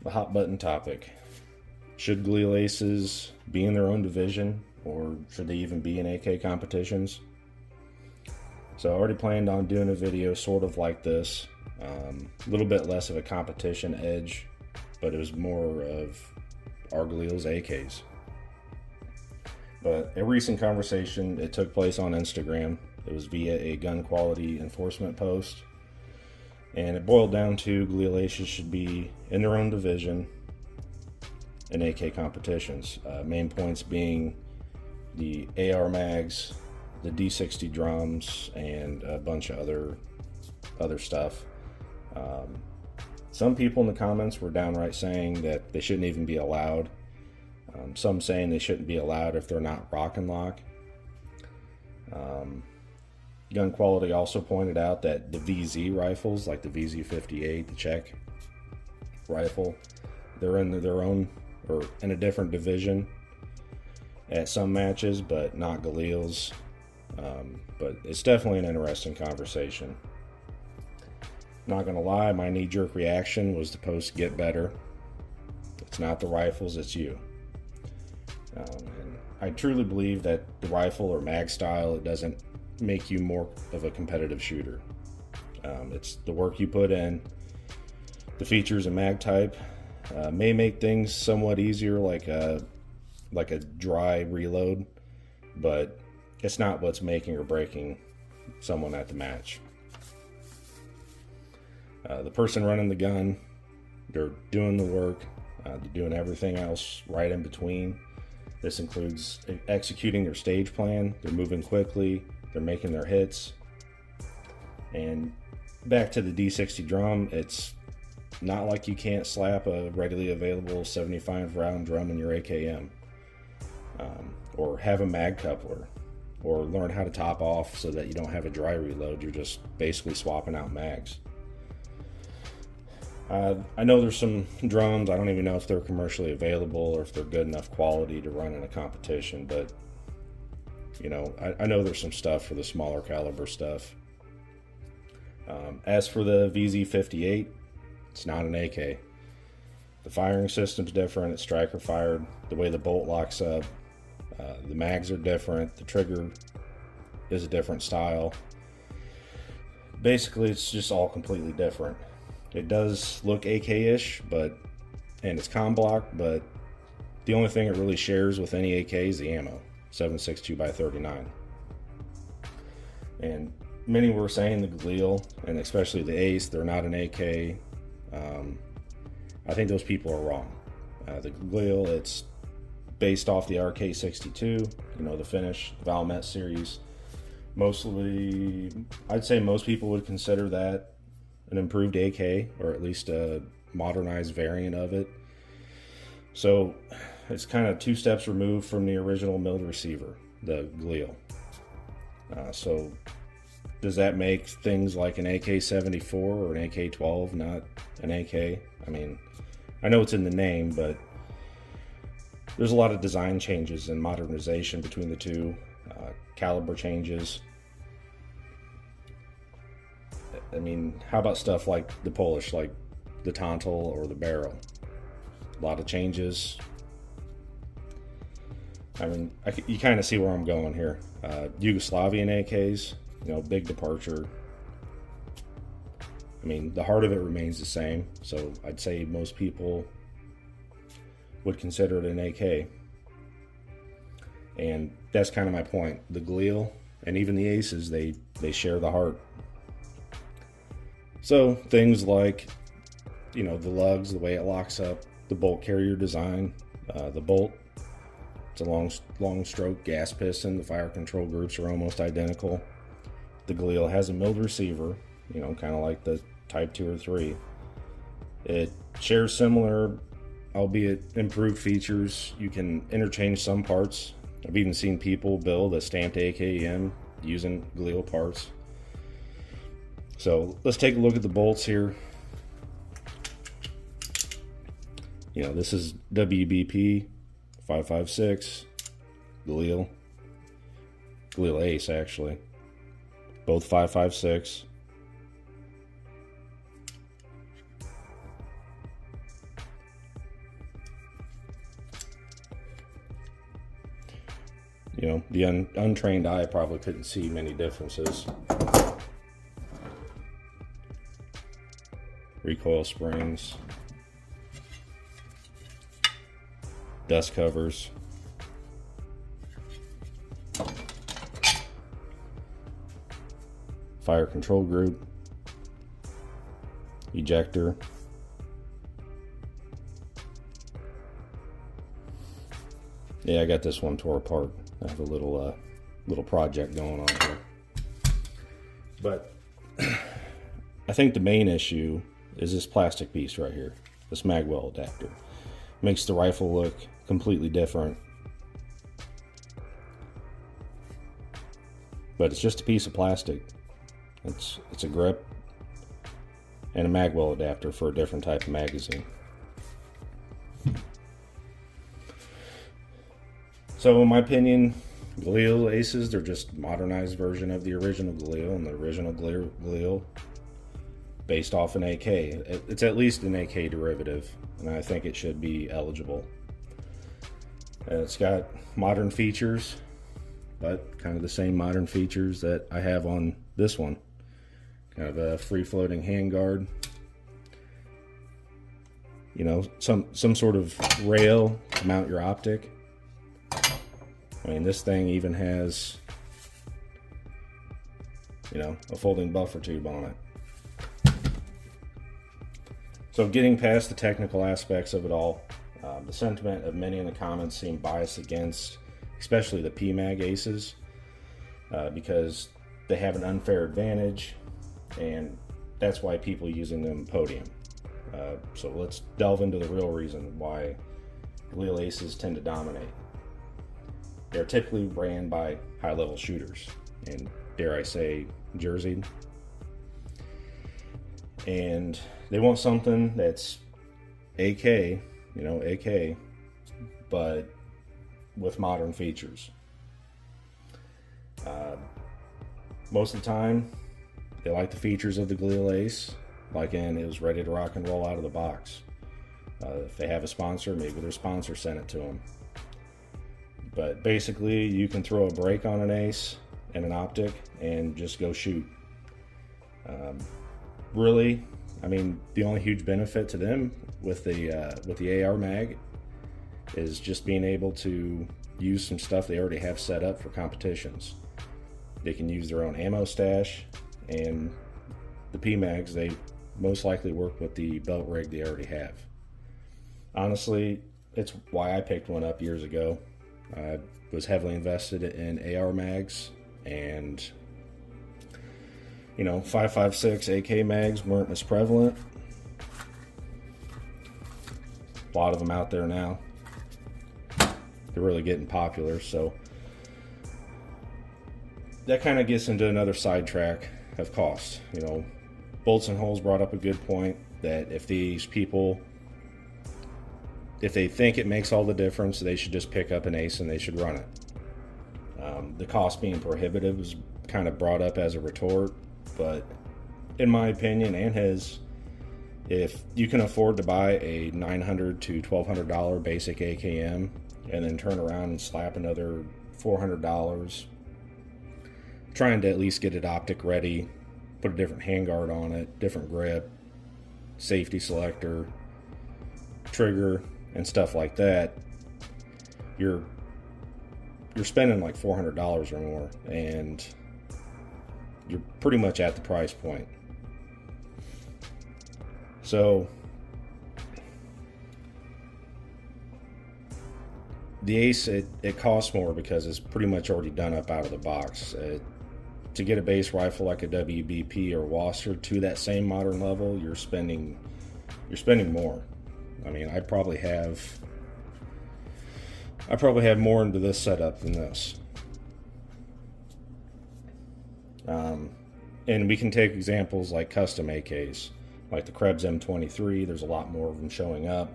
The hot button topic. Should Galil Aces be in their own division, or should they even be in AK competitions? So I already planned on doing a video sort of like this, a little bit less of a competition edge, but it was more of our Galil's AKs. But a recent conversation, it took place on Instagram. It was via a gun quality enforcement post, and it boiled down to Galil Aces should be in their own division in AK competitions. Main points being the AR mags, the D60 drums, and a bunch of other stuff. Some people in the comments were downright saying that they shouldn't even be allowed. Some saying they shouldn't be allowed if they're not rock and lock. Gun Quality also pointed out that the VZ rifles, like the VZ58, the Czech rifle, they're in their own, or in a different division at some matches, but not Galil's. But it's definitely an interesting conversation. Not gonna lie, my knee-jerk reaction was to post "Get better." It's not the rifles, it's you. And I truly believe that the rifle or mag style, it doesn't make you more of a competitive shooter. It's the work you put in. The features and mag type may make things somewhat easier, like a dry reload, but it's not what's making or breaking someone at the match. The person running the gun, they're doing the work, they're doing everything else right in between. This includes executing their stage plan, they're moving quickly, they're making their hits. And back to the D60 drum, it's not like you can't slap a readily available 75 round drum in your AKM, or have a mag coupler, or learn how to top off so that you don't have a dry reload, you're just basically swapping out mags. I know there's some drums, I don't even know if they're commercially available or if they're good enough quality to run in a competition, but you know, I know there's some stuff for the smaller caliber stuff. As for the VZ58, it's not an AK. The firing system's different, it's striker fired, the way the bolt locks up, the mags are different, the trigger is a different style. Basically, it's just all completely different. It does look AK-ish, and it's com block, but the only thing it really shares with any AK is the ammo, 7.62x39. And many were saying the Galil, and especially the Ace, they're not an AK. I think those people are wrong. The Galil, it's based off the RK62, you know, the Finnish Valmet series. Mostly, I'd say most people would consider that an improved AK, or at least a modernized variant of it. So it's kind of two steps removed from the original milled receiver, the Galil. So does that make things like an AK-74 or an AK-12 not an AK? I mean, I know it's in the name, but there's a lot of design changes and modernization between the two, caliber changes. I mean, how about stuff like the Polish, like the Tontal or the barrel? A lot of changes. I mean, you kind of see where I'm going here. Yugoslavian AKs, you know, big departure. I mean, the heart of it remains the same, so I'd say most people would consider it an AK. And that's kind of my point. The Galil and even the Aces, they share the heart. So things like, you know, the lugs, the way it locks up, the bolt carrier design, the bolt, it's a long stroke gas piston. The fire control groups are almost identical. The Galil has a milled receiver, you know, kind of like the Type 2 or 3. It shares similar, albeit improved features. You can interchange some parts. I've even seen people build a stamped AKM using Galil parts. So let's take a look at the bolts here. You know, this is WBP 556, Galil Ace actually, both 556. You know, the untrained eye probably couldn't see many differences. Recoil springs, dust covers, fire control group, ejector, yeah, I got this one tore apart. I have a little project going on here, but I think the main issue is this plastic piece right here, this magwell adapter. Makes the rifle look completely different, but it's just a piece of plastic. It's a grip and a magwell adapter for a different type of magazine. So in my opinion, Galil Aces, they're just modernized version of the original Galil, and the original Galil based off an AK. It's at least an AK derivative, and I think it should be eligible. It's got modern features, but kind of the same modern features that I have on this one. Kind of a free-floating handguard. You know, some sort of rail to mount your optic. I mean, this thing even has, you know, a folding buffer tube on it. So getting past the technical aspects of it all, the sentiment of many in the comments seem biased against, especially the PMag Aces, because they have an unfair advantage, and that's why people using them podium. So let's delve into the real reason why Galil Aces tend to dominate. They're typically ran by high-level shooters, and dare I say, jerseyed. And they want something that's AK, you know, AK, but with modern features. Most of the time, they like the features of the Galil Ace, like in it was ready to rock and roll out of the box. If they have a sponsor, maybe their sponsor sent it to them. But basically, you can throw a brake on an Ace and an optic and just go shoot. Really, I mean, the only huge benefit to them with the AR mag is just being able to use some stuff they already have set up for competitions. They can use their own ammo stash, and the PMags, they most likely work with the belt rig they already have. Honestly, it's why I picked one up years ago. I was heavily invested in AR mags, and you know, 5.56 AK mags weren't as prevalent. A lot of them out there now. They're really getting popular, so that kind of gets into another sidetrack of cost. You know, Bolts and Holes brought up a good point that if these people, if they think it makes all the difference, they should just pick up an Ace and they should run it. The cost being prohibitive was kind of brought up as a retort, but in my opinion and his, if you can afford to buy a $900 to $1,200 basic AKM and then turn around and slap another $400 trying to at least get it optic ready, put a different handguard on it, different grip, safety selector, trigger, and stuff like that, you're spending like $400 or more, and you're pretty much at the price point. So the Ace, it costs more because it's pretty much already done up out of the box. To get a base rifle like a WBP or Wasser to that same modern level, you're spending more. I mean, I probably have more into this setup than this. And we can take examples like custom AKs, like the Krebs M23. There's a lot more of them showing up.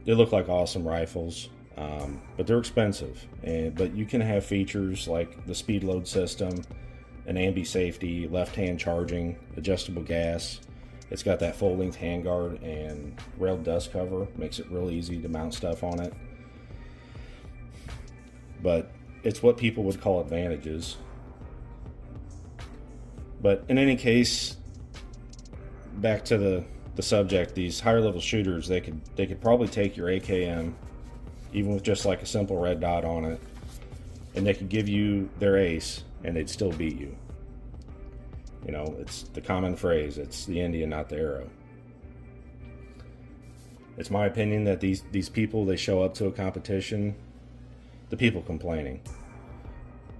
They look like awesome rifles, but they're expensive. But you can have features like the speed load system, an ambi safety, left-hand charging, adjustable gas. It's got that full-length handguard and railed dust cover. Makes it real easy to mount stuff on it. But it's what people would call advantages. But in any case, back to the subject, these higher level shooters, they could probably take your AKM, even with just like a simple red dot on it, and they could give you their ace and they'd still beat you. You know, it's the common phrase, it's the Indian, not the arrow. It's my opinion that these people, they show up to a competition, the people complaining,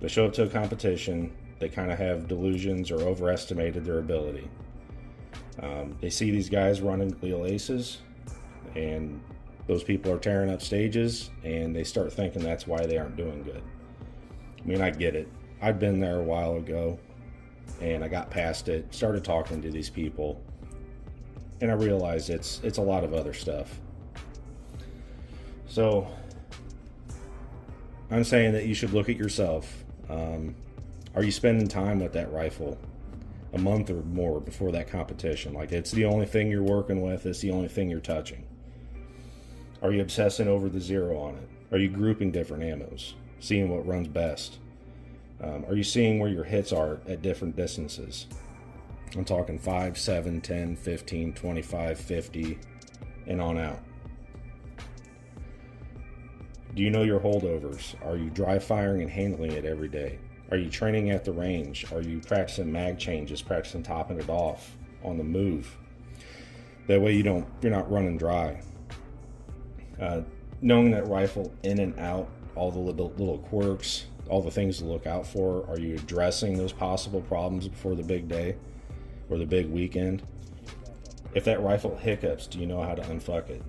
they show up to a competition, they kind of have delusions or overestimated their ability. They see these guys running Galil Aces, and those people are tearing up stages, and they start thinking that's why they aren't doing good. I mean, I get it. I'd been there a while ago, and I got past it, started talking to these people, and I realized it's a lot of other stuff. So I'm saying that you should look at yourself. Are you spending time with that rifle a month or more before that competition? Like, it's the only thing you're working with, it's the only thing you're touching. Are you obsessing over the zero on it? Are you grouping different ammos, seeing what runs best? Are you seeing where your hits are at different distances? I'm talking 5, 7, 10, 15, 25, 50, and on out. Do you know your holdovers? Are you dry firing and handling it every day? Are you training at the range? Are you practicing mag changes, practicing topping it off on the move? That way you're not running dry. Knowing that rifle in and out, all the little quirks, all the things to look out for. Are you addressing those possible problems before the big day or the big weekend? If that rifle hiccups, do you know how to unfuck it?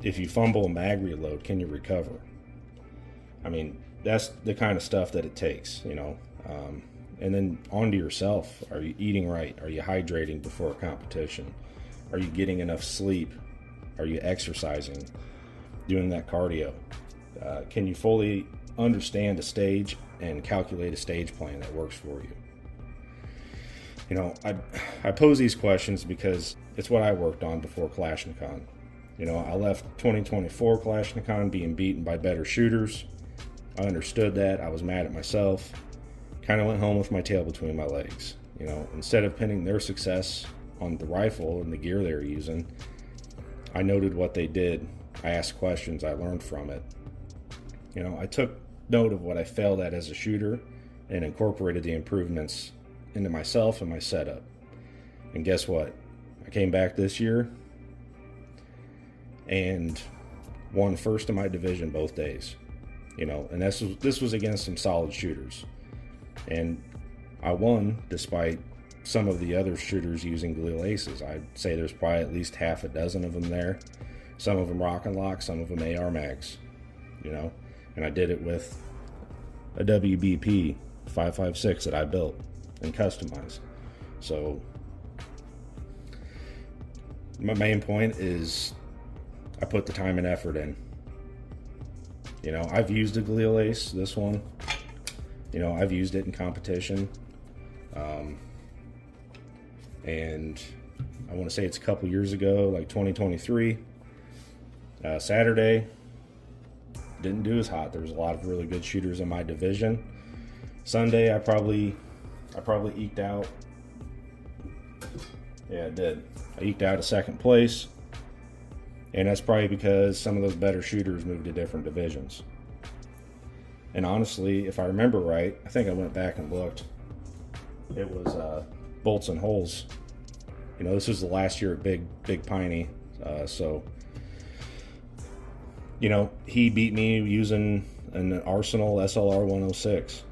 If you fumble a mag reload, can you recover? I mean, that's the kind of stuff that it takes, you know. And then onto yourself. Are you eating right? Are you hydrating before a competition? Are you getting enough sleep? Are you exercising? Doing that cardio? Can you fully understand a stage and calculate a stage plan that works for you? You know, I pose these questions because it's what I worked on before Kalashnikov. You know, I left 2024 Kalashnikov being beaten by better shooters. I understood that. I was mad at myself. Kind of went home with my tail between my legs. You know, instead of pinning their success on the rifle and the gear they were using, I noted what they did. I asked questions. I learned from it. You know, I took note of what I failed at as a shooter and incorporated the improvements into myself and my setup. And guess what? I came back this year and won first in my division both days. You know, and this was against some solid shooters. And I won despite some of the other shooters using Galil Aces. I'd say there's probably at least half a dozen of them there. Some of them rock and lock, some of them AR mags, you know. And I did it with a WBP 5.56 that I built and customized. So my main point is I put the time and effort in. You know, I've used a Galil Ace, this one. You know, I've used it in competition. And I want to say it's a couple years ago, like 2023. Saturday, didn't do as hot. There was a lot of really good shooters in my division. Sunday, I probably eked out. Yeah, I did. I eked out a second place. And that's probably because some of those better shooters moved to different divisions. And honestly, if I remember right, I think I went back and looked. It was bolts and holes. You know, this was the last year at Big Piney. So, you know, he beat me using an Arsenal SLR 106.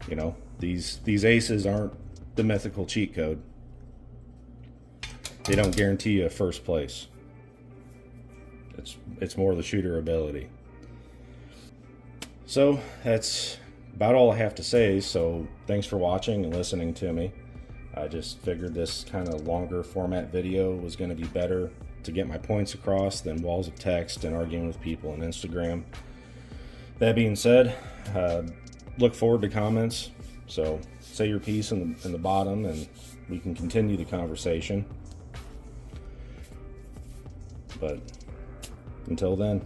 You know, these aces aren't the mythical cheat code. They don't guarantee you a first place. It's more the shooter ability. So that's about all I have to say. So thanks for watching and listening to me. I just figured this kind of longer format video was going to be better to get my points across than walls of text and arguing with people on Instagram. That being said, look forward to comments. So say your piece in the bottom and we can continue the conversation. But until then.